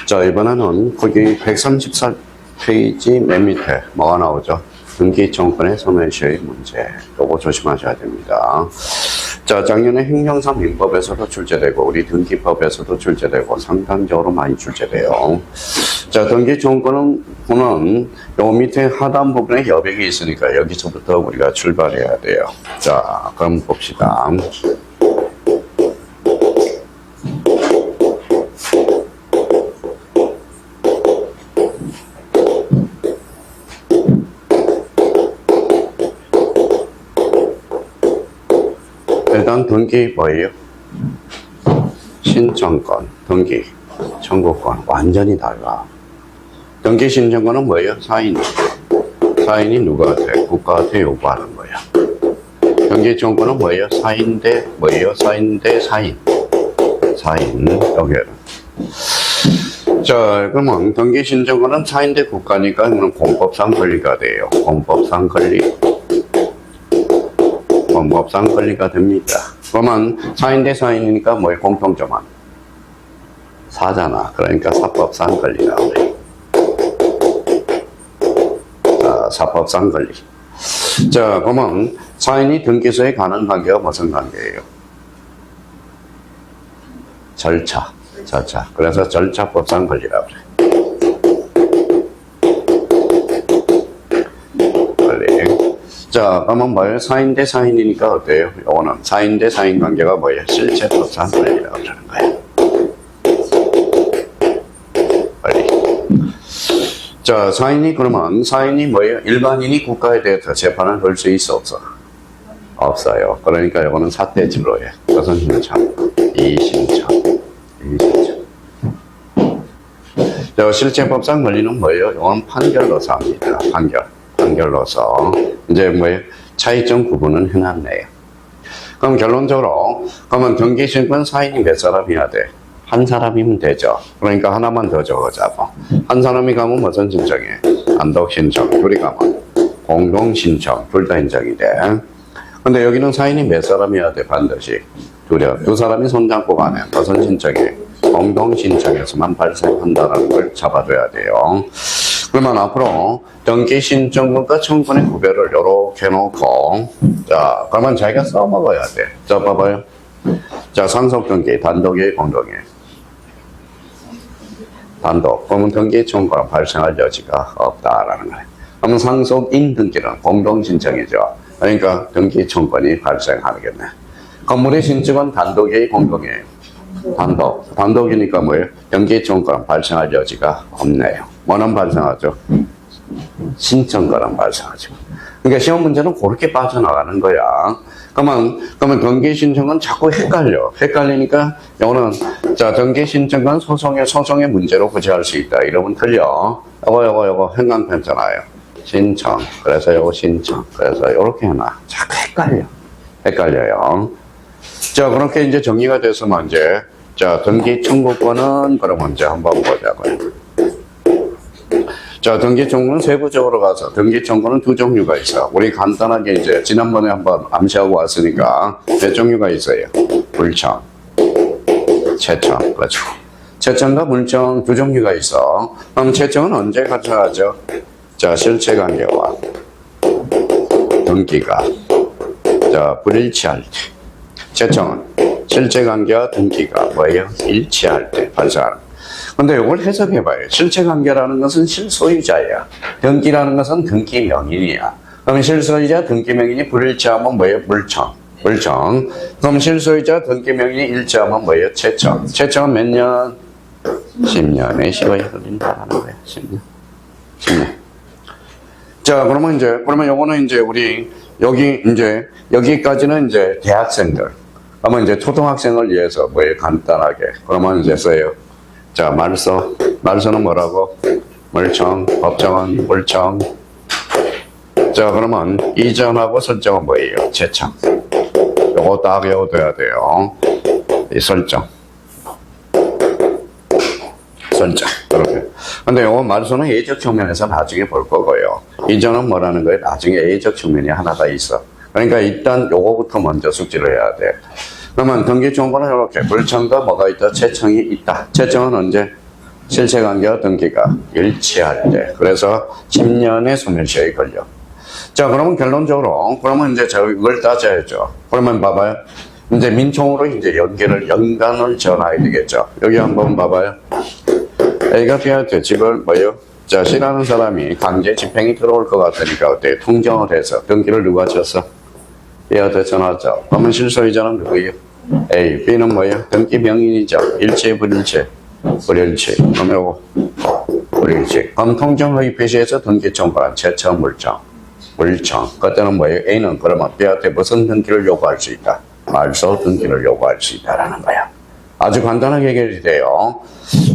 자, 이번에는 거기 134페이지 맨 밑에 뭐가 나오죠? 등기청구권의 소멸시효의 문제. 요거 조심하셔야 됩니다. 자, 작년에 행정상 민법에서도 출제되고 우리 등기법에서도 출제되고 상당적으로 많이 출제돼요. 자, 등기청구권은 요 밑에 하단 부분에 여백이 있으니까 여기서부터 우리가 출발해야 돼요. 자, 그럼 봅시다. 일단 등기 뭐예요? 신청권, 등기, 청구권 완전히 달라. 등기 신청권은 뭐예요? 사인이 누구한테? 국가한테 요구하는 거야. 등기 청구권은 뭐예요? 사인 대 뭐예요? 사인 대 사인. 여기에는. 자, 그러면 등기 신청권은 사인 대 국가니까 그럼 공법상 권리가 돼요. 공법상 권리가 됩니다. 그러면 사인 대 사인이니까 뭐예요? 공통점은 사잖아. 그러니까 사법상 권리가 그래. 자, 사법상 권리. 자, 그러면 사인이 등기소에 가는 관계가 무슨 관계예요? 절차. 그래서 절차법상 권리라고 그래. 자, 그러면 뭐예요? 사인 대 사인이니까 어때요? 요거는 사인 대 사인 관계가 뭐예요? 실체법상 권리라고 하는 거예요. 권리. 자, 그러면 사인이 뭐예요? 일반인이 국가에 대해서 재판을 걸 수 있어, 없어? 없어요. 그러니까 요거는 사태질로예요. 무슨 신청? 이신청. 자, 실체법상 권리는 뭐예요? 요건 판결로서 합니다. 판결로서 이제 뭐예요? 차이점 구분은 해놨네요. 그럼 결론적으로 그러면 등기신권 사인이 몇 사람이야 돼? 한 사람이면 되죠. 그러니까 하나만 더 적어자고. 한 사람이 가면 무슨 신청해? 단독 신청. 둘이 가면 공동 신청. 둘 다 인정이 돼. 근데 여기는 사인이 몇 사람이야 돼? 반드시 두 사람이 손잡고 가네. 무슨 신청해? 공동 신청에서만 발생한다는 걸 잡아줘야 돼요. 그러면 앞으로 등기 신청권과 청구권의 구별을 이렇게 해놓고, 자, 그러면 자기가 써먹어야 돼. 자, 봐봐요. 자, 상속 등기, 단독이에요, 공동이에요? 단독. 그러면 등기 청구권 발생할 여지가 없다라는 거예요. 그러면 상속인 등기는 공동 신청이죠. 그러니까 등기 청구권이 발생하겠네. 건물의 신청은 단독이에요, 공동이에요? 단독이니까 뭐예요? 등기 청구권 발생할 여지가 없네요. 뭐는 발생하죠? 신청권은 발생하죠. 그러니까 시험 문제는 그렇게 빠져나가는 거야. 그러면 등기 신청은 자꾸 헷갈리니까 이거는 자, 등기 신청권 소송의 문제로 구제할 수 있다. 이러면 틀려. 요거 행간편잖아요. 신청. 그래서 요거 신청. 그래서 요렇게 해놔. 자꾸 헷갈려요. 자, 그렇게 이제 정리가 됐으면 이제 자, 등기 청구권은 그러면 이제 한번 보자고요. 자, 등기 청구는 세부적으로 가서 등기 청구는 두 종류가 있어. 우리 간단하게 이제 지난번에 한번 암시하고 왔으니까 몇 종류가 있어요? 물청, 채청. 그렇죠. 채청과 물청 두 종류가 있어. 그럼 채청은 언제 가져가죠? 자, 실체관계와 등기가 자, 불일치할 때. 채청은 실체관계와 등기가 뭐예요? 일치할 때 발생하는. 근데 이걸 해석해봐요. 실체관계라는 것은 실소유자야. 등기라는 것은 등기 명인이야. 그럼 실소유자, 등기 명인이 불일치하면 뭐예요? 물청. 그럼 실소유자, 등기 명인이 일치하면 뭐예요? 채청. 채청은 몇 년? 10년에 시효에 걸린다는 거예요. 10년. 자, 그러면 요거는 이제 우리 여기까지는 이제 대학생들. 그러면 이제 초등학생을 위해서 뭐예요? 간단하게. 그러면 이제 써요. 자, 말서는 뭐라고? 물청, 법정은 물청. 자, 그러면 이전하고 설정은 뭐예요? 채청. 요거 딱 외워둬야 돼요. 이 설정. 그렇게. 근데 요거 말서는 예적 측면에서 나중에 볼 거고요. 이전은 뭐라는 거예요? 나중에 예적 측면이 하나 더 있어. 그러니까 일단 요거부터 먼저 숙지를 해야 돼. 그러면 등기청구는 이렇게 물청과 뭐가 있다? 채청이 있다. 채청은 언제? 실체 관계와 등기가 일치할 때. 그래서 10년의 소멸시효에 걸려. 자, 그러면 결론적으로, 그러면 이제 이걸 따져야죠. 그러면 봐봐요. 이제 민총으로 이제 연간을 정해야 되겠죠. 여기 한번 봐봐요. A가 B한테 집을 뭐요? 자, C라는 사람이 강제 집행이 들어올 것 같으니까 어때? 통정을 해서 등기를 누가 쳤어? B한테 전화했죠. 그러면 실소유자는 누구예요? A. B는 뭐예요? 등기 명인이죠. 일체, 불일체. 불일치. 그럼 요거 불일치. 그럼 통정의 표시에서 등기 청구한 최초 물청. 그때는 뭐예요? A는 그러면 B한테 무슨 등기를 요구할 수 있다? 말소 등기를 요구할 수 있다라는 거야. 아주 간단하게 해결이 돼요.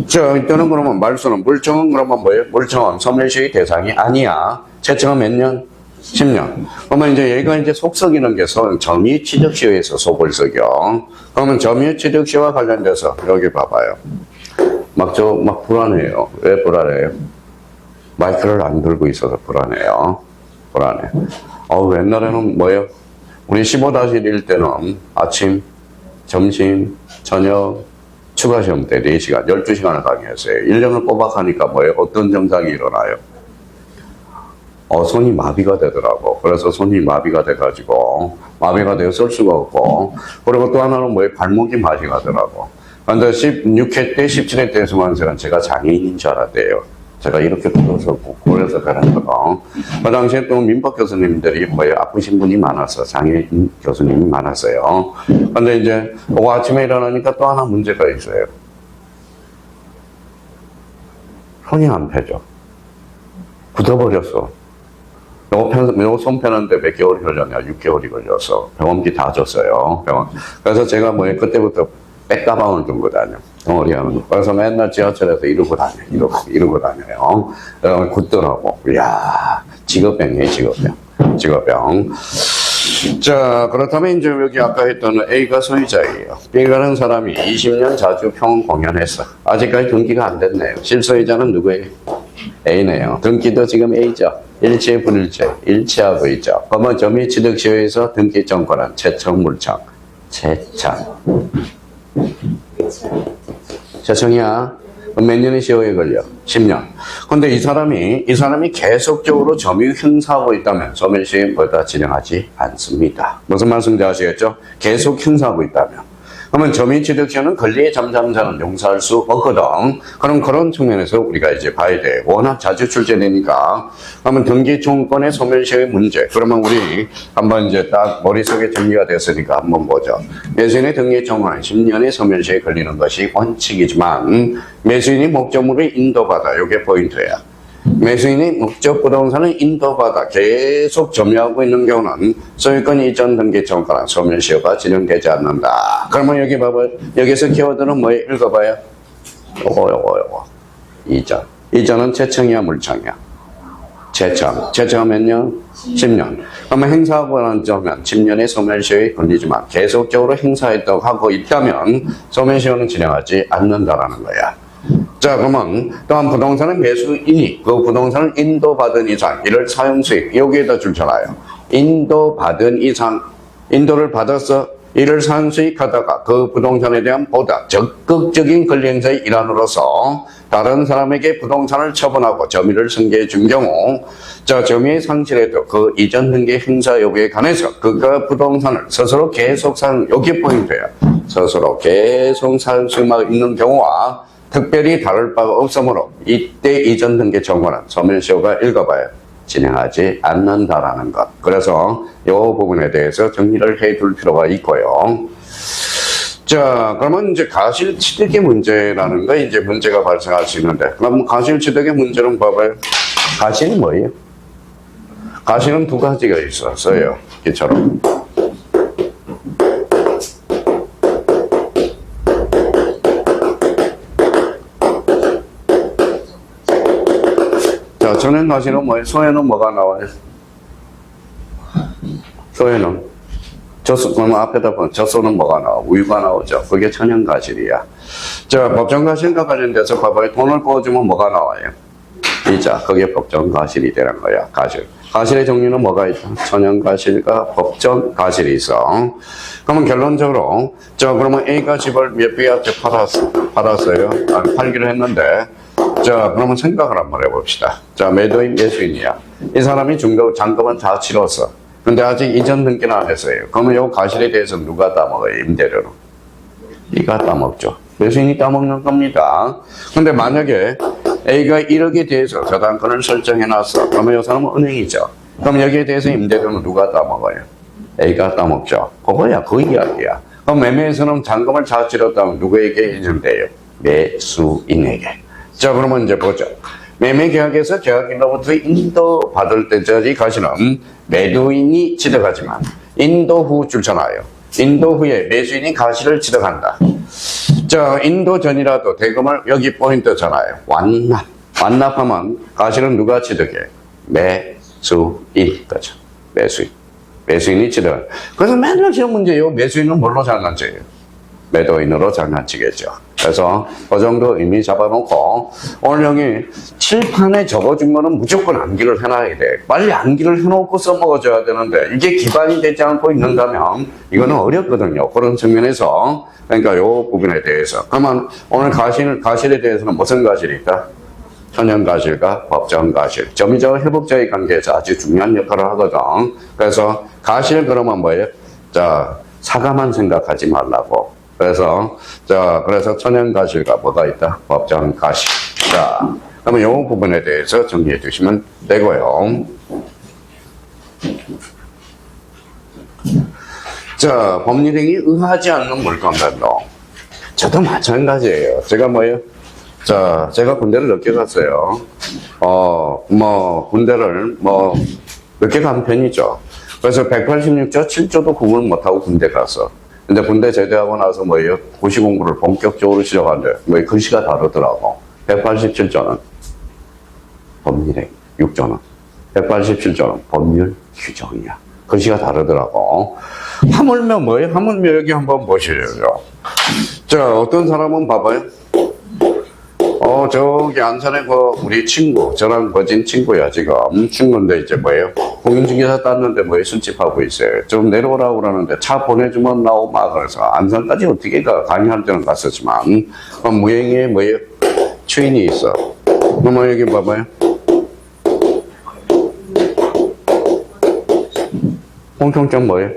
자, 이때는 그러면 말소는 물청은 그러면 뭐예요? 물청은 소멸시효의 대상이 아니야. 최초가 몇 년? 10년. 그러면 이제 얘가 이제 속 썩이는 게 점유 취득시효에서 속을 썩여. 그러면 점유 취득시효와 관련돼서 여기 봐봐요. 막 불안해요. 왜 불안해요? 마이크를 안 들고 있어서 불안해요. 불안해. 옛날에는 뭐예요? 우리 15-1 때는 아침, 점심, 저녁, 추가 시험 때 4시간, 12시간을 강의했어요. 1년을 꼬박하니까 뭐예요? 어떤 증상이 일어나요? 손이 마비가 되더라고. 그래서 손이 마비가 돼가지고, 마비가 되어 쓸 수가 없고, 그리고 또 하나는 뭐예요? 발목이 맛이 가더라고. 근데 16회 때, 17회 때 수강생은 제가 장애인인 줄 알았대요. 제가 이렇게 풀어서 고려서 그랬거든. 그 당시에 또 민법 교수님들이 뭐예요? 아프신 분이 많았어. 장애인 교수님이 많았어요. 근데 이제, 아침에 일어나니까 또 하나 문제가 있어요. 손이 안 펴져. 굳어버렸어. 요 손 펴는데 몇 개월이 걸렸냐? 6개월이 걸려서 병원비 다 줬어요. 병원. 그래서 제가 뭐예요? 그때부터 백가방을 들고 다녀. 덩어리 하는 거. 그래서 맨날 지하철에서 이러고 다녀. 이러고 다녀요. 굳더라고. 이야, 직업병이에요, 직업병. 자, 그렇다면 이제 여기 아까 했던 A가 소유자예요. B라는 사람이 20년 자주 평 공연했어. 아직까지 등기가 안 됐네요. 실소유자는 누구예요? A네요. 등기도 지금 A죠. 일체, 불일체, 일체하고 있죠. 그러면 점유 취득시효에서 등기 정권은 채청 물청. 채청이야. 그럼 몇 년의 시효에 걸려? 10년. 근데 이 사람이 계속적으로 점유 행사하고 있다면 소멸시효보다 진행하지 않습니다. 무슨 말씀인지 아시겠죠? 계속 행사하고 있다면. 그러면 점유 취득시효는 권리의 잠잠자는 용서할 수 없거든. 그럼 그런 측면에서 우리가 이제 봐야 돼. 워낙 자주 출제되니까. 그러면 등기청권의 소멸시효의 문제. 그러면 우리 한번 이제 딱 머릿속에 정리가 됐으니까 한번 보죠. 매수인의 등기청권은 10년의 소멸시효에 걸리는 것이 원칙이지만 매수인이 목적물을 인도받아. 이게 포인트야. 매수인이 목적 부동산을 인도받아 계속 점유하고 있는 경우는 소유권 이전 등기청구는 소멸시효가 진행되지 않는다. 그러면 여기 봐봐요. 여기서 키워드는 뭐 읽어봐요. 요거. 이전은 채청이야, 물청이야? 채청은 몇 년? 10년. 그러면 행사하고 난 점은 10년의 소멸시효에 걸리지만 계속적으로 행사했다고 하고 있다면 소멸시효는 진행하지 않는다라는 거야. 자, 그러면 또한 부동산은 매수인이 그 부동산을 인도받은 이상 이를 사용수익 여기에다 줄잖아요. 인도받은 이상 인도를 받아서 이를 사용수익하다가 그 부동산에 대한 보다 적극적인 권리행사의 일환으로서 다른 사람에게 부동산을 처분하고 점유를 승계해 준 경우 자, 점유의 상실에도 그 이전 등기 행사 여부에 관해서 그가 부동산을 스스로 계속 사용 여기 포인트예요. 스스로 계속 사용 수익만 있는 경우와 특별히 다를 바가 없으므로 이때 이전 등기 청구는 소멸시효가 읽어봐요. 진행하지 않는다라는 것. 그래서 이 부분에 대해서 정리를 해둘 필요가 있고요. 자, 그러면 이제 가실취득의 문제라는 거 이제 문제가 발생할 수 있는데, 그럼 가실취득의 문제는 봐봐요. 가실이 뭐예요? 가실은 두 가지가 있었어요. 이처럼. 전액 가실은 뭐예요? 소에는 뭐가 나와요? 소에는 그러면 앞에다 보면 젖소는 뭐가 나와? 우유가 나오죠. 그게 천연 가실이야. 자, 법정 가실과 관련돼서 봐봐요. 돈을 부어주면 뭐가 나와요? 이자. 그게 법정 가실이 되는 거야. 가실의 종류는 뭐가 있죠? 천연 가실과 법정 가실이 있어. 그러면 결론적으로, 자, 그러면 A가 집을 몇 B한테 팔았어요. 팔기로 했는데, 자, 그러면 생각을 한번 해봅시다. 자, 매도인 매수인이야. 이 사람이 잔금은 다 치렀어. 근데 아직 이전 등기는 안 했어요. 그러면 요 가실에 대해서 누가 따먹어요? 임대료로. 이가 따먹죠. 매수인이 따먹는 겁니다. 근데 만약에 A가 1억에 대해서 저당권을 설정해놨어. 그러면 이 사람은 은행이죠. 그럼 여기에 대해서 임대료는 누가 따먹어요? A가 따먹죠. 그거야, 그 이야기야. 그럼 매매에서는 잔금을 다 치렀다면 누구에게 인정돼요? 매수인에게. 자, 그러면 이제 보죠. 매매계약에서 계약인으로부터 인도받을 때까지 가시는 매도인이 취득하지만 인도 후 줄잖아요. 인도 후에 매수인이 가시를 취득한다. 자, 인도 전이라도 대금을 여기 포인트잖아요. 완납. 완납하면 가시는 누가 취득해? 매수인 거죠. 매수인. 매수인이 취득. 그래서 맨날 시험 문제예요. 매수인은 뭘로 장난쳐요? 매도인으로 장난치겠죠. 그래서 그 정도 의미 잡아놓고 오늘 형이 칠판에 적어준 거는 무조건 암기를 해놔야 돼. 빨리 암기를 해놓고 써먹어줘야 되는데 이게 기반이 되지 않고 있는다면 이거는 어렵거든요. 그런 측면에서 그러니까 요 부분에 대해서 그러면 오늘 가실에 대해서는 무슨 가실이 있다? 천연가실과 법정가실. 점유자와 회복자의 관계에서 아주 중요한 역할을 하거든. 그래서 가실 그러면 뭐예요? 자, 사과만 생각하지 말라고. 그래서 천연가실과 뭐가 있다? 법정가실. 자, 그러면 이 부분에 대해서 정리해 주시면 되고요. 자, 법률행위 의하지 않는 물건변동. 저도 마찬가지예요. 제가 뭐예요? 자, 제가 군대를 늦게 갔어요. 군대를 늦게 간 편이죠. 그래서 186조 7조도 구분을 못하고 군대 갔어. 근데 군대 제대하고 나서 뭐예요? 고시 공부를 본격적으로 시작하는데, 글씨가 다르더라고. 187조는 법률행, 6조는. 187조는 법률 규정이야. 글씨가 다르더라고. 하물며 뭐예요? 하물며 여기 한번 보시죠. 자, 어떤 사람은 봐봐요. 저기 안산에 우리 친구, 저랑 거진 친구야, 지금. 친구인데 이제 뭐예요? 공인중개사 땄는데 술집하고 있어요. 좀 내려오라고 그러는데 차 보내주면 나오마. 그래서 안산까지 어떻게 가? 강의할 때는 갔었지만. 무행에 추인이 있어. 그럼 여기 봐봐요. 공통점 뭐예요?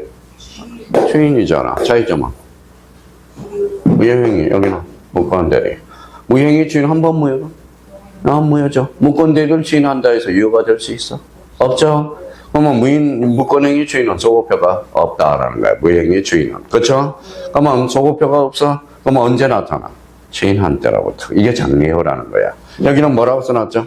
추인이잖아. 차이점은. 무행이 여기는 무관대리. 무행이 주인 한 번 무효가? 안 무효죠. 무권대리를 주인한다 해서 유효가 될 수 있어? 없죠. 그러면 무권행위 주인은 소고표가 없다라는 거야. 무행위 주인은. 그렇죠? 그러면 소고표가 없어? 그러면 언제 나타나? 주인한테로부터. 이게 장래효라는 거야. 여기는 뭐라고 써놨죠?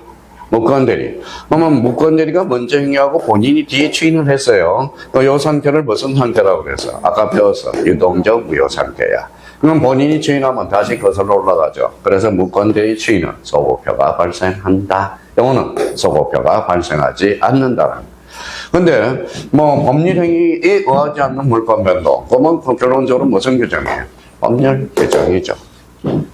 무권대리. 그러면 무권대리가 먼저 행위하고 본인이 뒤에 추인을 했어요. 이 상태를 무슨 상태라고 그래서? 아까 배웠어. 유동적 무효 상태야. 그럼 본인이 추인하면 다시 거슬러 올라가죠. 그래서 무권대리 추인은 소고표가 발생한다. 이거는 소고표가 발생하지 않는다는. 근데 법률행위에 의하지 않는 물권변동. 그러면 결론적으로 무슨 규정이에요? 법률 규정이죠.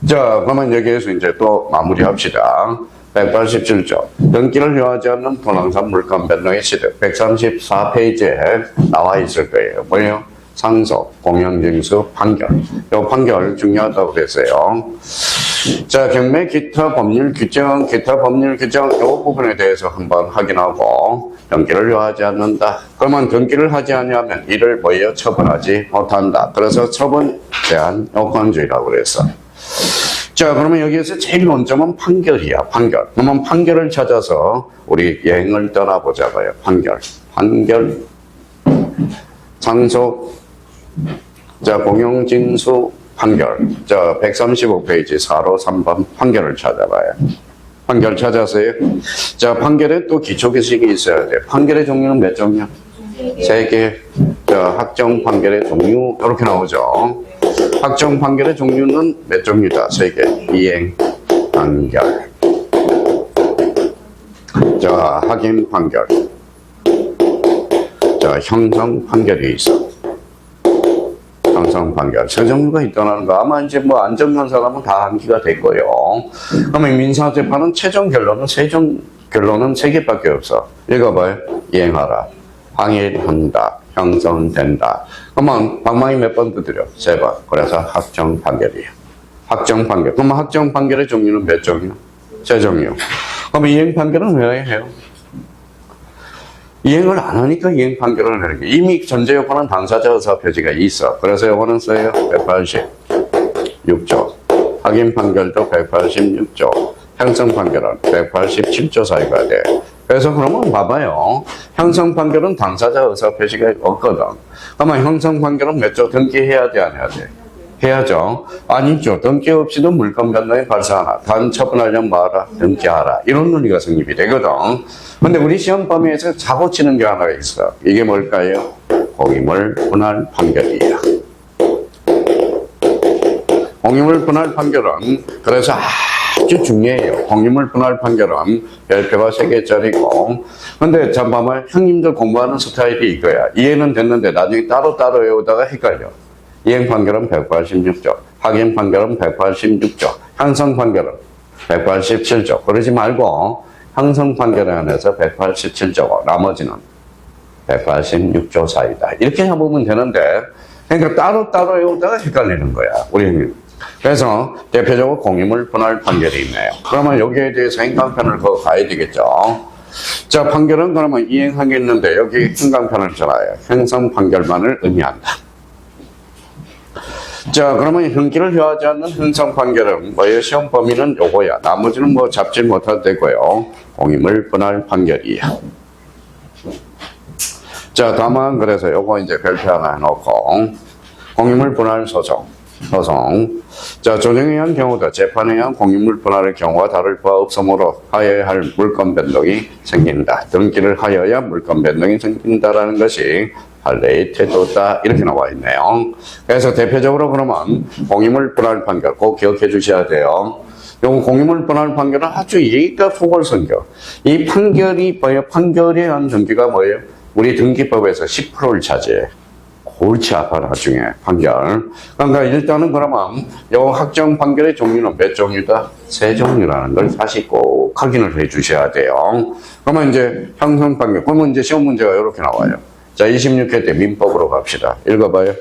자, 그러면 여기에서 이제 또 마무리합시다. 187조. 등기를 요하지 않는 분황산 물권변동의 시득. 134페이지에 나와 있을 거예요. 뭐예요? 상속, 공영징수, 판결. 이 판결 중요하다고 그랬어요. 자, 경매 기타 법률 규정, 이 부분에 대해서 한번 확인하고, 등기를 요하지 않는다. 그러면 등기를 하지 않으면 이를 처분하지 못한다. 그래서 처분 제한 요건주의라고 그랬어. 자, 그러면 여기에서 제일 원점은 판결이야, 판결. 그러면 판결을 찾아서 우리 여행을 떠나보자고요. 판결. 상속, 자, 공영징수 판결. 자, 135페이지 4로 3번 판결을 찾아봐요. 판결 찾아서요. 자, 판결에 또 기초규칙이 있어야 돼. 판결의 종류는 몇 종류? 3개. 자, 확정 판결의 종류, 이렇게 나오죠. 확정 판결의 종류는 몇 종류다? 3개. 이행 판결. 자, 확인 판결. 자, 형성 판결이 있어. 형성 판결. 세 종류가 있다는 거. 아마 이제 안 적는 사람은 다 암기가 될 거예요. 그러면 민사재판은 최종 결론은 결론은 3개밖에 없어. 읽어봐요. 이행하라. 항일한다. 형성된다. 그러면 방망이 몇 번 두드려? 3번. 그래서 확정 판결이에요. 확정 판결. 그러면 확정 판결의 종류는 몇 종이야? 재정유. 그럼 이행 판결은 왜 해요? 이행을 안 하니까 이행 판결을 내는 게 이미 전제 요건은 당사자 의사 표시가 있어. 그래서 요거는 써요. 186조. 확인 판결도 186조. 형성 판결은 187조 사유가 돼. 그래서 그러면 봐봐요. 형성 판결은 당사자 의사 표시가 없거든. 그러면 형성 판결은 몇 조 등기해야 돼, 안 해야 돼? 해야죠. 아니죠. 등기 없이도 물권 변동이 발생하나. 단 처분하려면 뭐하라? 등기하라. 이런 논리가 성립이 되거든. 근데 우리 시험 범위에서 자고 치는 게 하나가 있어. 이게 뭘까요? 공유물 분할 판결이에요. 공유물 분할 판결은 그래서 아주 중요해요. 공유물 분할 판결은 별표가 3개짜리고. 근데 잠깐만 형님들 공부하는 스타일이 이거야. 이해는 됐는데 나중에 따로따로 외우다가 헷갈려. 이행 판결은 186조, 확인 판결은 186조, 형성 판결은 187조. 그러지 말고 형성 판결에 한해서 187조고 나머지는 186조 사이다. 이렇게 해보면 되는데 그러니까 따로따로 외우다가 헷갈리는 거야. 우리 형님. 그래서 대표적으로 공유물 분할 판결이 있네요. 그러면 여기에 대해서 행간편을 그거 가야 되겠죠. 자, 판결은 그러면 이행하겠는데 여기 행간편을 써놔요. 형성 판결만을 의미한다. 자, 그러면 형기를 효하지 않는 형성 판결은 뭐예요? 시험 범위는 요거야. 나머지는 뭐 잡지 못해도 되고요. 공유물 분할 판결이야. 자, 다만 그래서 요거 이제 별표 하나 해놓고 공유물 분할 소송. 자, 조정에 의한 경우도 재판에 의한 공유물 분할의 경우와 다를 바 없으므로 하여야 할 물권 변동이 생긴다. 등기를 하여야 물권 변동이 생긴다라는 것이 판례의 태도다. 이렇게 나와 있네요. 그래서 대표적으로 그러면 공유물 분할 판결 꼭 기억해 주셔야 돼요. 요 공유물 분할 판결은 아주 예의가 속을 섬겨. 이 판결이 뭐예요? 판결에 의한 등기가 뭐예요? 우리 등기법에서 10%를 차지해. 골치 아파 나중에 판결. 그러니까 일단은 그러면 요 확정 판결의 종류는 몇 종류다? 3종류라는 걸 다시 꼭 확인을 해 주셔야 돼요. 그러면 이제 형성 판결. 그러면 이제 시험 문제가 이렇게 나와요. 자, 26회 때 민법으로 갑시다. 읽어봐요.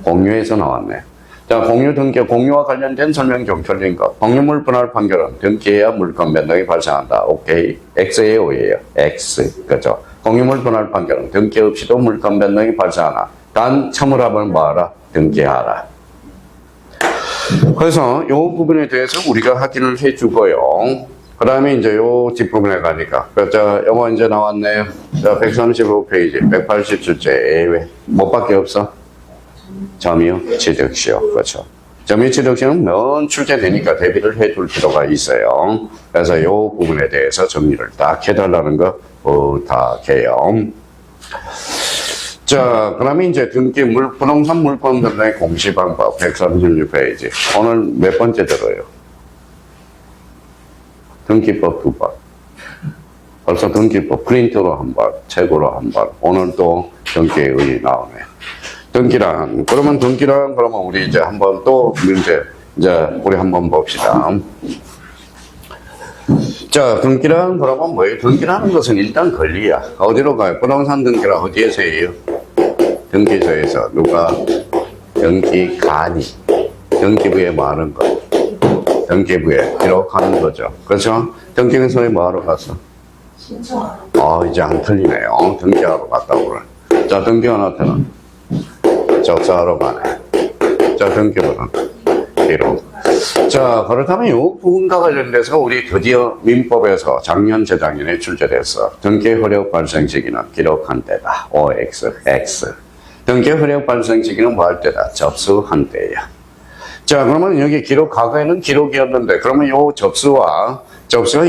공유에서 나왔네. 자, 공유 등기, 공유와 관련된 설명 좀 틀린 것. 공유물 분할 판결은 등기해야 물권 변동이 발생한다. 오케이. X예요, O예요? X. 그죠? 공유물 분할 판결은 등기 없이도 물권 변동이 발생하나. 단, 첨을하면 뭐하라? 등기하라. 그래서 이 부분에 대해서 우리가 확인을 해주고요. 그 다음에 이제 요 뒷부분에 가니까. 자, 요거 이제 나왔네요. 자, 135페이지, 187째. 왜? 뭐밖에 없어? 점유 취득시효. 그렇죠. 점유 취득시효는 면 출제되니까 대비를 해둘 필요가 있어요. 그래서 요 부분에 대해서 정리를 딱 해달라는 거 부탁해요. 자, 그러면 이제 등기 부동산 물권 변동의 공시 방법 136페이지. 오늘 몇 번째 들어요? 등기법 2번. 벌써 등기법 프린트로 한 번, 책으로 한 번. 오늘 또 등기의 나오네. 등기란, 그러면 그러면 우리 이제 한번 또 문제, 이제 우리 한번 봅시다. 자, 등기란 그러면 뭐예요? 등기라는 것은 일단 권리야. 어디로 가요? 부동산 등기라 어디에서 해요? 등기소에서 누가? 등기관이. 등기부에 말하는 거. 등기부에 기록하는 거죠. 그렇죠? 등기소에 뭐하러 갔어? 신청하러. 이제 안 틀리네요. 등기하러 갔다고 그래. 자, 등기원한테는 접수하러 가네. 자, 등기부는 기록. 자, 그렇다면 이 부분과 관련돼서 우리 드디어 민법에서 작년 재작년에 출제됐어. 등기 효력 발생 시기는 기록한 때다. OX, X. 등기 효력 발생 시기는 뭐 할 때다? 접수한 때야. 자, 그러면 여기 과거에는 기록이었는데, 그러면 요 접수와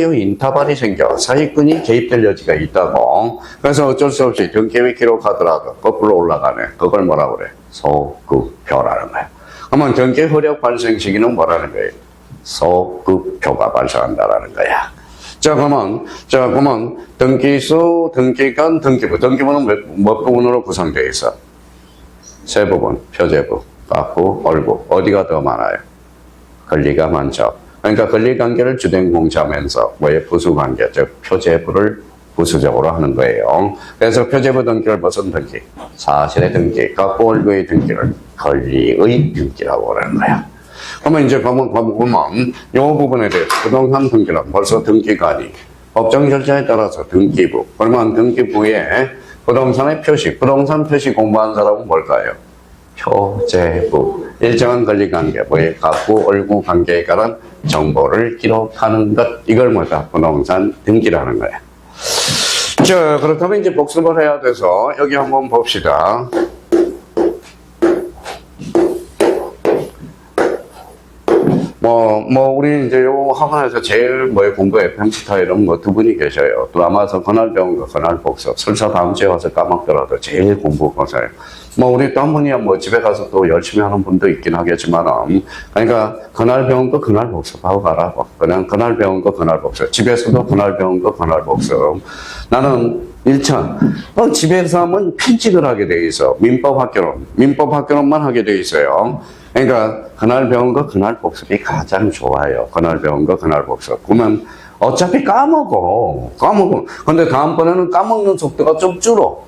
요 인터벌이 생겨. 사기꾼이 개입될 여지가 있다고. 그래서 어쩔 수 없이 등기에 기록하더라도 거꾸로 올라가네. 그걸 뭐라 그래? 소급표라는 거야. 그러면 등기 효력 발생 시기는 뭐라는 거예요? 소급표가 발생한다라는 거야. 자, 그러면 등기소, 등기관, 등기부. 등기부는 몇 부분으로 구성되어 있어? 세 부분. 표제부, 납부, 얼부. 어디가 더 많아요? 권리가 많죠. 그러니까 권리관계를 주된 공차하면서 뭐의 부수관계, 즉 표제부를 부수적으로 하는 거예요. 그래서 표제부 등기를 무슨 등기? 사실의 등기, 납부, 얼부의 등기를 권리의 등기라고 그러는 거야. 그러면 이제 보면 이 부분에 대해서 부동산 등기는 벌써 등기관이 법정 절차에 따라서 등기부, 그러면 등기부에 부동산의 표시, 부동산 표시 공부한 사람은 뭘까요? 표제부, 일정한 권리관계부의 가구, 얼구 관계에 관한 정보를 기록하는 것, 이걸 뭐다? 부동산 등기라는 거예요. 자, 그렇다면 이제 복습을 해야 돼서 여기 한번 봅시다. 우리 이제 요 학원에서 제일 공부해 펜스타일은 두 분이 계셔요. 또 아마서 그날 배운 거, 그날 복습. 설사 다음 주에 와서 까먹더라도 제일 공부 고사예요. 우리 또 한 분이야 집에 가서 또 열심히 하는 분도 있긴 하겠지만, 그러니까 그날 배운 거 그날 복습하고 가라고. 그냥 그날 배운 거 그날 복습. 집에서도 그날 배운 거 그날 복습. 나는 1차, 집에서 하면 편집을 하게 돼 있어. 민법 학교론만 하게 돼 있어요. 그러니까 그날 배운 거 그날 복습이 가장 좋아요. 그날 배운 거 그날 복습. 그러면 어차피 까먹어. 근데 다음번에는 까먹는 속도가 좀 줄어.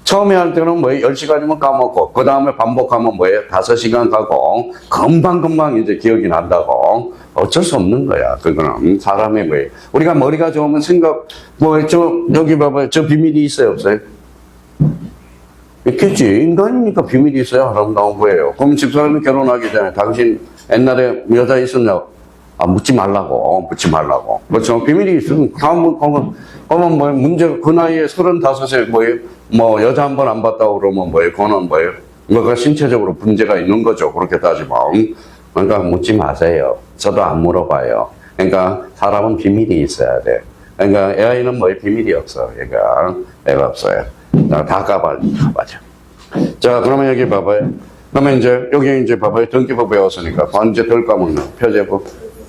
처음에 할 때는 10시간이면 까먹고, 그 다음에 반복하면 5시간 가고, 금방 이제 기억이 난다고. 어쩔 수 없는 거야. 그거는 사람의 우리가 머리가 좋으면 여기 봐봐요. 저 비밀이 있어요, 없어요? 있겠지. 인간이니까 비밀이 있어야 아름다운 거예요. 그럼 집사람이 결혼하기 전에 당신 옛날에 여자 있었냐? 묻지 말라고. 그렇죠. 비밀이 있으면 그러면 문제가 그 나이에 35에 여자 한 번 안 봤다고 그러면 그거는 뭐가 신체적으로 문제가 있는 거죠. 그렇게 따지면. 그러니까 묻지 마세요. 저도 안 물어봐요. 그러니까 사람은 비밀이 있어야 돼. 그러니까 AI는 비밀이 없어. 애가 없어요. 다 가봐죠. 자, 그러면 여기 봐봐요. 그러면 여기 봐봐요. 등기부 배웠으니까. 이제 덜 까먹는 표제부,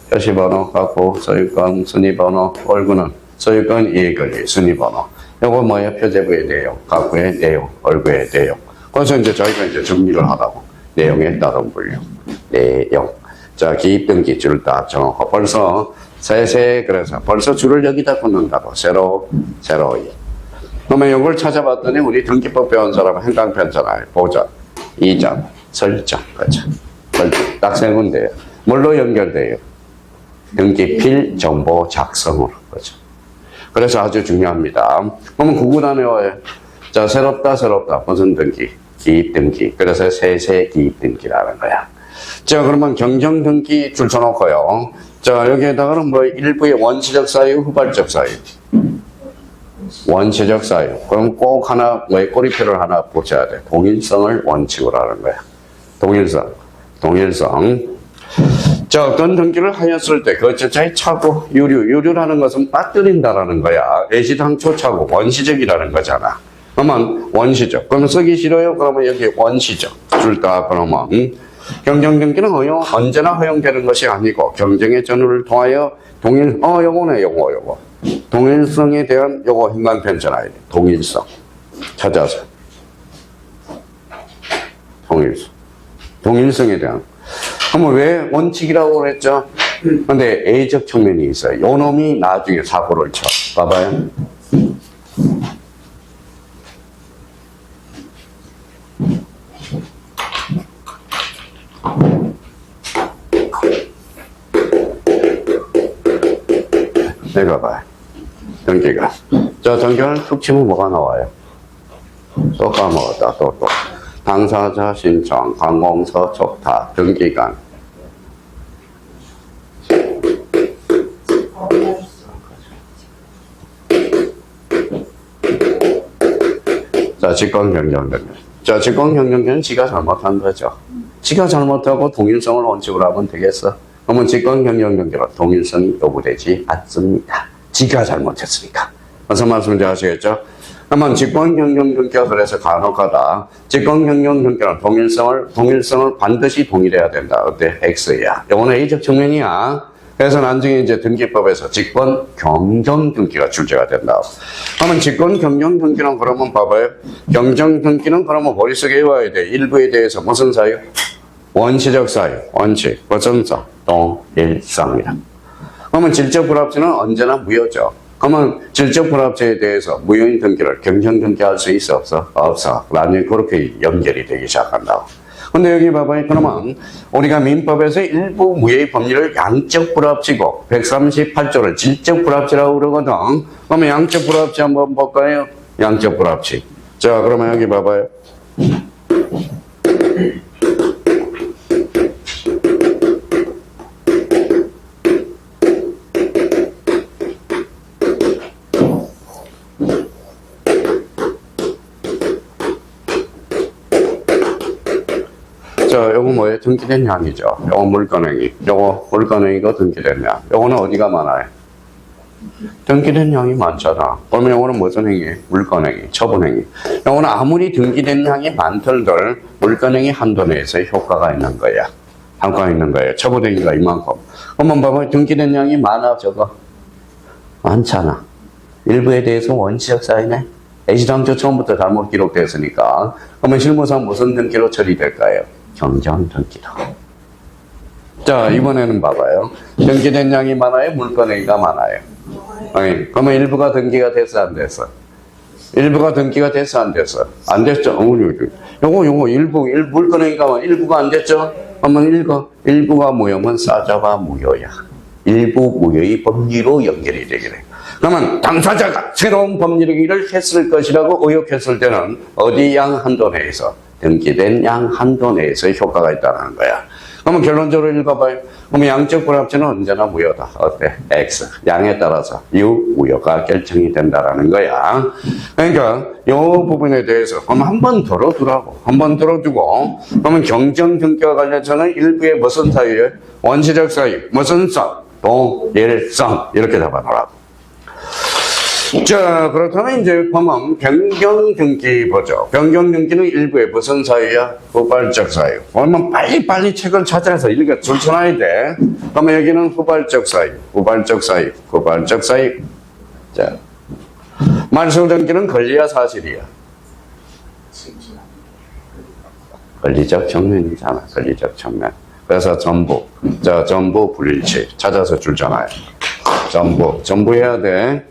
표시번호, 가구, 소유권, 순위번호, 얼구는 소유권, 이해권리, 순위번호. 요거 표제부의 내용, 가구의 내용, 얼구의 내용. 그래서 이제 저희가 정리를 하라고. 내용에 따른 분류. 내용. 자, 기입등기 줄 딱 정하고. 벌써 그래서 벌써 줄을 여기다 긋는다고. 세로 2. 그러면 이걸 찾아봤더니 우리 등기법 배운 사람은 행강편잖아요. 보전, 이전, 설정, 그렇죠. 딱 세 군데예요. 뭘로 연결돼요? 등기필 정보 작성으로, 그렇죠. 그래서 아주 중요합니다. 그러면 구구단에 와요. 자, 새롭다. 무슨 등기? 기입등기. 그래서 세세 기입등기라는 거야. 자, 그러면 경정등기 줄 쳐놓고요. 자, 여기에다가는 일부의 원시적 사유, 후발적 사유. 원시적 사유. 그럼 꼭 하나, 꼬리표를 하나 붙여야 돼. 동일성을 원칙으로 하는 거야. 동일성. 자, 어떤 등기를 하였을 때, 그 자체의 차고, 유류라는 것은 빠뜨린다라는 거야. 애시당초 차고, 원시적이라는 거잖아. 그러면 원시적. 그러면 쓰기 싫어요? 그러면 여기 원시적. 줄다, 그러면. 경정등기는 언제나 허용되는 것이 아니고, 경쟁의 전후를 통하여 요거. 동일성에 대한 요거 행간편 전화야 돼. 동일성. 찾아서. 동일성에 대한. 그러면 왜 원칙이라고 그랬죠? 근데 A적 측면이 있어요. 요 놈이 나중에 사고를 쳐. 봐봐요. 내가 봐요. 등기가. 자, 등기를 툭 치면 뭐가 나와요? 또 까먹었다. 또. 당사자 신청, 관공서 촉탁, 등기관. 자, 직권경정등기. 자, 직권경정등기는 지가 잘못한 거죠. 지가 잘못하고 동일성을 원칙으로 하면 되겠어. 그러면 직권경정등기로 동일성이 요구되지 않습니다. 지가 잘못했으니까. 무슨 말씀인지 아시겠죠? 그러면 직권경정등기가 그래서 간혹하다. 직권경정등기는 동일성을 반드시 동일해야 된다. 어때? X야. 이거는 A적 측면이야. 그래서 나중에 이제 등기법에서 직권경정등기가 출제가 된다. 그러면 직권경정등기는 그러면 봐봐요. 경정등기는 그러면 머릿속에 외워야 돼. 일부에 대해서 무슨 사유? 원시적 사유, 원칙, 무슨성, 동일성이다. 그러면 질적 불합치는 언제나 무효죠. 그러면 질적 불합치에 대해서 무효인 등기를 경정 등기할 수 있어 없어? 없어. 나중에 그렇게 연결이 되기 시작한다고. 근데 여기 봐봐요. 그러면 우리가 민법에서 일부 무효의 법률을 양적 불합치고 138조를 질적 불합치라고 그러거든. 그러면 양적 불합치 한번 볼까요? 양적 불합치. 자, 그러면 여기 봐봐요. 자, 요거 뭐예요? 등기된 양이죠. 요거 물건행위. 요거 물건행위가 등기된 양. 요거는 어디가 많아요? 등기된 양이 많잖아. 그러면 요거는 무슨 행위? 물건행위, 처분행위. 요거는 아무리 등기된 양이 많들들 물건행위 한도 내에서 효과가 있는 거야. 효과가 있는 거예요. 처분행위가 이만큼. 그러면 봐봐. 등기된 양이 많아, 적어? 많잖아. 일부에 대해서 원시적 사유네. 애시당초 처음부터 잘못 기록됐으니까. 그러면 실무상 무슨 등기로 처리될까요? 경정 등기로. 자, 이번에는 봐봐요. 등기된 양이 많아요? 물건행위가 많아요? 아니, 그러면 일부가 등기가 됐어, 안 됐어? 일부가 등기가 됐어, 안 됐어? 안 됐죠? 요거 일부 물건행위가 일부가 안 됐죠? 그러면 일부가 무효면 사자가 무효야. 일부 무효의 법리로 연결이 되게 돼. 그러면 당사자가 새로운 법률행위를 했을 것이라고 의혹했을 때는 어디 양 한도 내에서? 등기된 양 한도 내에서 효과가 있다는 거야. 그러면 결론적으로 읽어봐요. 그러면 양적 불합치는 언제나 무효다. 어때? X. 양에 따라서 U, 무효가 결정이 된다라는 거야. 그러니까 이 부분에 대해서 그럼 한번 들어두라고. 한번 들어두고 그러면 경정 등기와 관련해서는 일부의 무슨 사유에? 원시적 사유. 무슨 성? 동일성. 이렇게 잡아놓으라고. 자, 그렇다면 이제 보면 변경등기 보죠. 변경등기는 일부의 무슨 사유야? 후발적 사유. 그러면 빨리빨리 책을 찾아서 읽어 줄쳐놔야 돼. 그러면 여기는 후발적 사유, 후발적 사유, 후발적 사유. 자, 말소등기는 권리야 사실이야? 권리적 측면이잖아. 권리적 측면. 그래서 전부. 자, 전부 불일치. 찾아서 줄쳐놔요. 전부 해야 돼.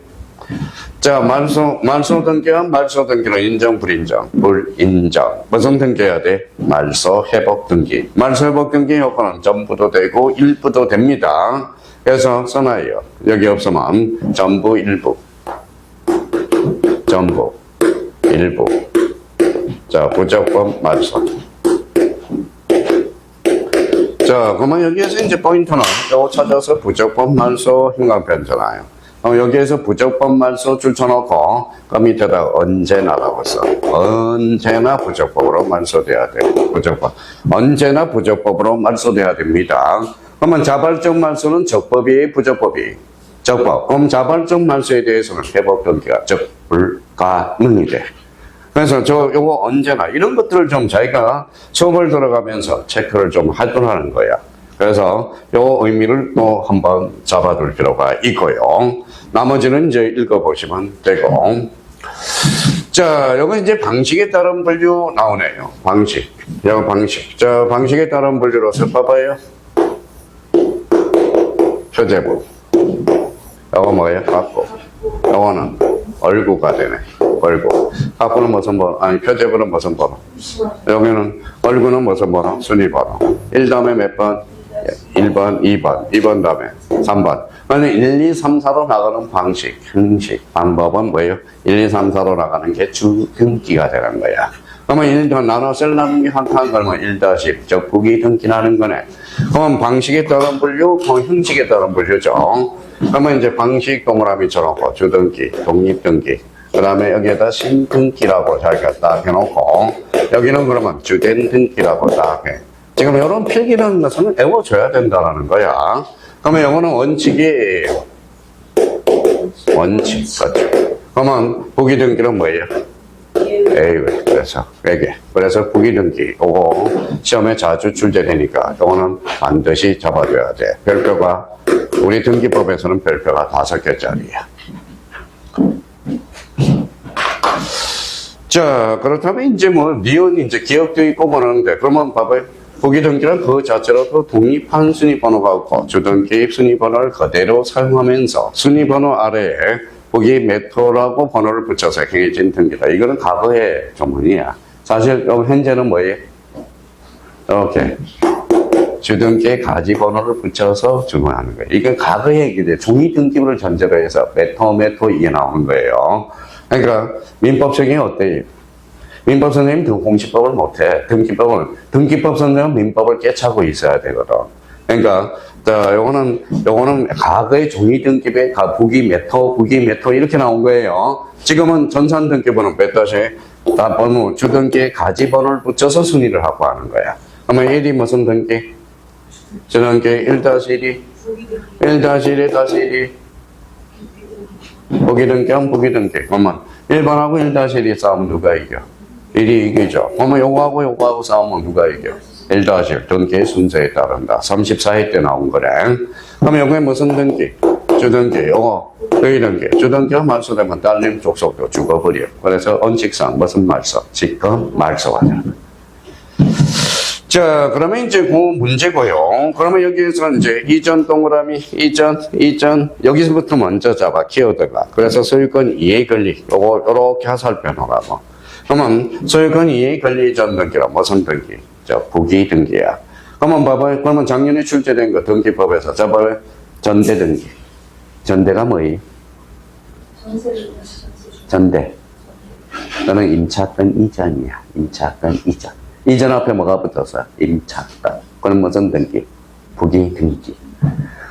자, 말소 등기는 인정, 불인정, 불인정. 무슨 등기해야 돼? 말소 회복 등기. 말소 회복 등기 효과는 전부도 되고 일부도 됩니다. 그래서 써놔요. 여기 없으면 전부, 일부. 전부, 일부. 자, 부적법 말소. 자, 그러면 여기에서 이제 포인트는 요거 찾아서 부적법 말소 hin관편잖아요. 여기에서 부적법 말소 줄쳐놓고 그 밑에다 언제나라고 써. 언제나 부적법으로 말소돼야 돼. 부적법. 언제나 부적법으로 말소돼야 됩니다. 그러면 자발적 말소는 적법이에요, 부적법이? 적법. 그럼 자발적 말소에 대해서는 회복 등기가 즉 불가능이 돼. 그래서 요거 언제나 이런 것들을 좀 자기가 수업을 들어가면서 체크를 좀 하도록 거야. 그래서 요 의미를 또 한번 잡아둘 필요가 있고요. 나머지는 이제 읽어보시면 되고. 자, 요거 이제 방식에 따른 분류 나오네요. 방식. 요거 방식. 자, 방식에 따른 분류로서 봐봐요. 표제부. 요거 뭐예요? 갖고. 요거는 얼구가 되네. 얼구. 갖고는 무슨 번호? 아니, 표제부는 무슨 번호? 여기는 얼구는 무슨 번호? 순위 번호. 1 다음에 몇 번? 1번, 2번 다음에 3번. 그러면 1, 2, 3, 4로 나가는 방식, 형식, 방법은 뭐예요? 1, 2, 3, 4로 나가는 게 주등기가 되는 거야. 그러면 1 더 나눠서 나누는 게 한칸 걸면 1-10, 즉 부기 등기라는 거네. 그러면 방식에 따른 분류, 형식에 따른 분류죠. 그러면 이제 방식 동그라미처럼 주등기, 독립등기, 그 다음에 여기에다 신등기라고 자기가 딱 해놓고, 여기는 그러면 주된 등기라고 딱 해. 지금 이런 필기라는 것은 외워줘야 된다는 거야. 그러면 이거는 원칙이에요. 원칙. 그렇죠. 그러면 부기등기는 뭐예요? A. 그래서 부기등기. 이거 시험에 자주 출제되니까 이거는 반드시 잡아줘야 돼. 별표가, 우리 등기법에서는 별표가 5개짜리야. 자, 그렇다면 이제 니은 이제 기억도 있고 그러는데, 그러면 봐봐요. 부기등기는 그 자체로도 독립한 순위번호가 없고 주등기 순위번호를 그대로 사용하면서 순위번호 아래에 부기 메토라고 번호를 붙여서 행해진 등기다. 이거는 과거의 조문이야. 사실 현재는 뭐예요? 이렇게 주등기에 가지 번호를 붙여서 주문하는 거예요. 이게 과거에 이제 종이 등기부를 전제로 해서 메토 이게 나오는 거예요. 그러니까 민법적인 어때요? 민법 선생님 공시법을 못해. 등기법 선생님은 민법을 깨차고 있어야 되거든. 그러니까 요거는 과거의 종이 등기부에 부기 메토 이렇게 나온 거예요. 지금은 전산 등기부는 다 번호 주등기에 가지 번호를 붙여서 순위를 하고 하는 거야. 그러면 1이 무슨 등기? 주등기 1-1이 1-1이 부기 등기. 그러면 1번하고 1-1이 싸우면 누가 이겨? 1이 이기죠. 그러면 요거하고 싸우면 누가 이겨? 1-1 등기의 순서에 따른다. 34회 때 나온 거래. 그러면 여기에 무슨 등기? 주등기, 요거 부기 등기. 주등기가 말소되면 딸림 족속도 죽어버려. 그래서 원칙상 무슨 말소? 직권 말소가 되는 거야. 자, 그러면 이제 그 문제고요. 그러면 여기에서 이제 이전 동그라미, 이전, 여기서부터 먼저 잡아, 키워드가. 그래서 소유권 이해 권리, 요거, 요렇게 살펴놓으라고. 그러면 소유권 이해 권리 전 등기라, 무슨 등기? 부기 등기야. 그러면 봐봐요. 그러면 작년에 출제된 거 등기법에서 잡아요. 전대 등기. 전대가 뭐예요? 전대. 너는 임차권 이전이야. 임차권 이전. 이전 앞에 뭐가 붙었어? 임차권. 그럼 무슨 등기? 부기 등기.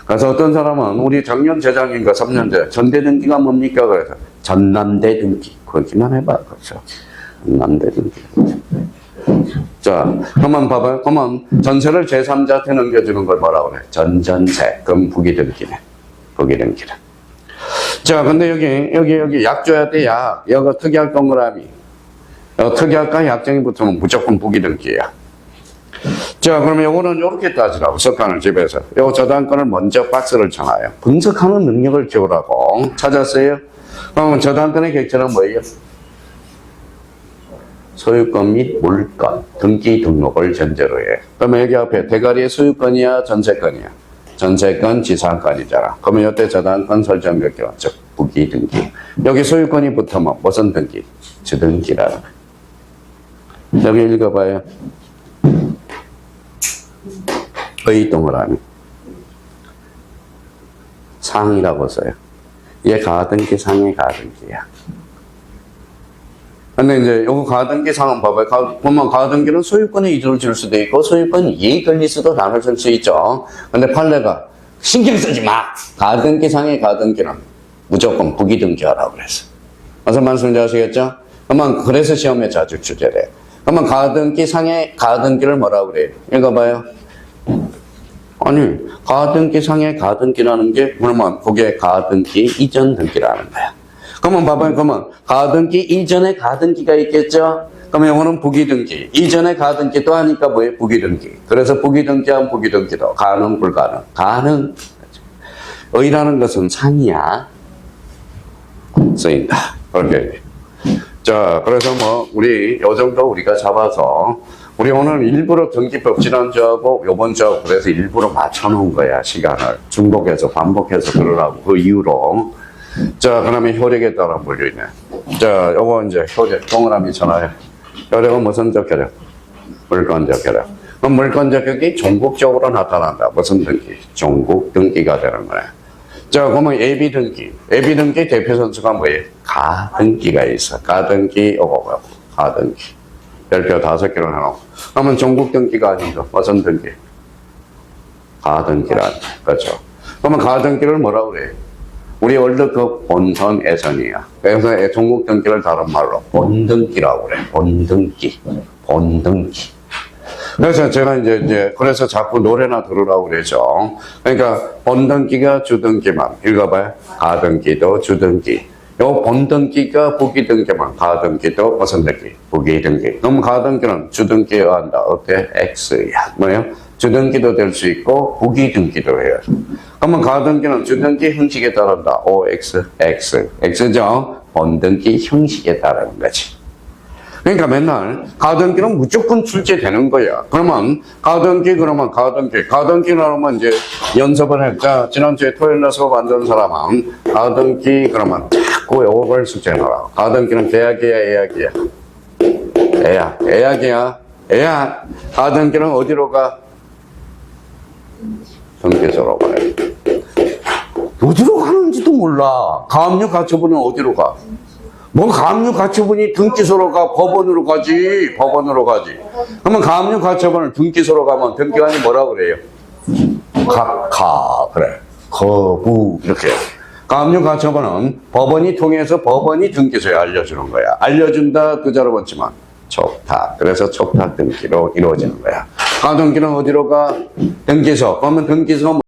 그래서 어떤 사람은 우리 작년 재작년인가 3년 전 전대 등기가 뭡니까? 그래서 전남대 등기. 그렇게만 해봐. 그렇죠. 전남대 등기. 자, 그러면 봐봐요. 그러면 전세를 제3자한테 넘겨주는 걸 뭐라고 그래? 전전세. 그럼 부기 등기네. 부기 등기네. 자, 근데 여기 약 줘야 돼, 약. 여기 특이할 동그라미. 특이할까 약정이 붙으면 무조건 부기 등기야. 자, 그러면 요거는 요렇게 따지라고. 석간을 집에서. 요 저당권을 먼저 박스를 쳐놔요. 분석하는 능력을 키우라고. 찾았어요? 그러면 저당권의 객체는 뭐예요? 소유권 및 물권, 등기 등록을 전제로 해. 그러면 여기 앞에 대가리의 소유권이야, 전세권이야? 전세권, 지상권이잖아. 그러면 이때 저당권 설정 몇 개와, 즉 부기 등기. 여기 소유권이 붙으면 무슨 등기? 주등기라는 거야. 여기 읽어봐요. 의 동그라미. 상이라고 써요. 얘 가등기, 상의 가등기야. 근데 이제 요거 가등기 상은 봐봐요. 보면 가등기는 소유권에 이득을 줄 수도 있고 소유권 이익 권리 수도 나눠줄 수 있죠. 근데 판례가 신경 쓰지 마. 가등기 상의 가등기는 무조건 부기 등기하라고 그랬어. 무슨 말씀인지 아시겠죠? 그러면 그래서 시험에 자주 출제돼. 그러면 가등기 상의 가등기를 뭐라고 그래요? 읽어봐요. 아니, 가등기 상의 가등기라는 게 그러면 그게 가등기 이전 등기라는 거야. 그러면 봐봐요. 그러면 가등기 이전에 가등기가 있겠죠? 그러면 이거는 부기등기. 이전에 가등기 또 하니까 뭐예요? 부기등기. 그래서 부기등기하면 부기등기도 가능, 불가능. 가능. 의라는 것은 상이야. 쓰인다. 그렇게. 자, 그래서 뭐 우리 요 정도 우리가 잡아서 우리 오늘 일부러 등기법 지난주하고 요번 주하고 그래서 일부러 맞춰놓은 거야. 시간을. 중복해서 반복해서 들으라고. 그 이유로. 자, 그러면 효력에 따라 물려있네. 자, 요거 이제 효력, 동그라미 전화해. 효력은 무슨 적혈력? 물권 적혈력. 그럼 물권 적혈이 종국적으로 나타난다. 무슨 등기? 종국 등기가 되는 거네. 자, 그러면 예비 등기. 예비 등기 대표 선수가 뭐예요? 가등기가 있어. 가등기, 요거, 가등기. 별표 5개로 해놓고. 그러면 종국 등기가 아니죠. 무슨 등기? 가등기라. 그렇죠. 그러면 가등기를 뭐라고 그래요? 우리 월드컵 본선 예선이야. 그래서 종국 등기를 다른 말로 본등기라고 그래. 본등기. 본등기. 그래서 제가 그래서 자꾸 노래나 들으라고 그러죠. 그러니까 본등기가 주등기만. 읽어봐요. 가등기도 주등기. 요 본등기가 부기등기만. 가등기도 무슨 등기? 부기등기. 그럼 가등기는 주등기에 한다. 어때? X야. 뭐예요? 주등기도 될 수 있고 부기등기도 해요. 그러면 가등기는 주등기 형식에 따른다. OX, X. X죠? 본등기 형식에 따르는 거지. 그러니까 맨날 가등기는 무조건 출제되는 거야. 그러면 가등기 가등기라면 이제 연습을 했자. 지난주에 토요일 날 수업 안 된 사람은 가등기 그러면 자꾸 요걸 숙제해놓으라고. 가등기는 계약이야, 예약이야? 예약이야. 애야, 가등기는 어디로 가? 등기소로 가요. 어디로 가는지도 몰라. 가압류 가처분은 어디로 가? 뭐 가압류 가처분이 등기소로 가? 법원으로 가지. 법원으로 가지. 그러면 가압류 가처분을 등기소로 가면 등기관이 뭐라 그래요? 그래. 거부 이렇게. 가압류 가처분은 법원이 통해서 법원이 등기소에 알려주는 거야. 알려준다 그 자로 번지만 촉탁. 그래서 촉탁 등기로 이루어지는 거야. 가등기는 어디로 가? 등기소. 그러면 등기소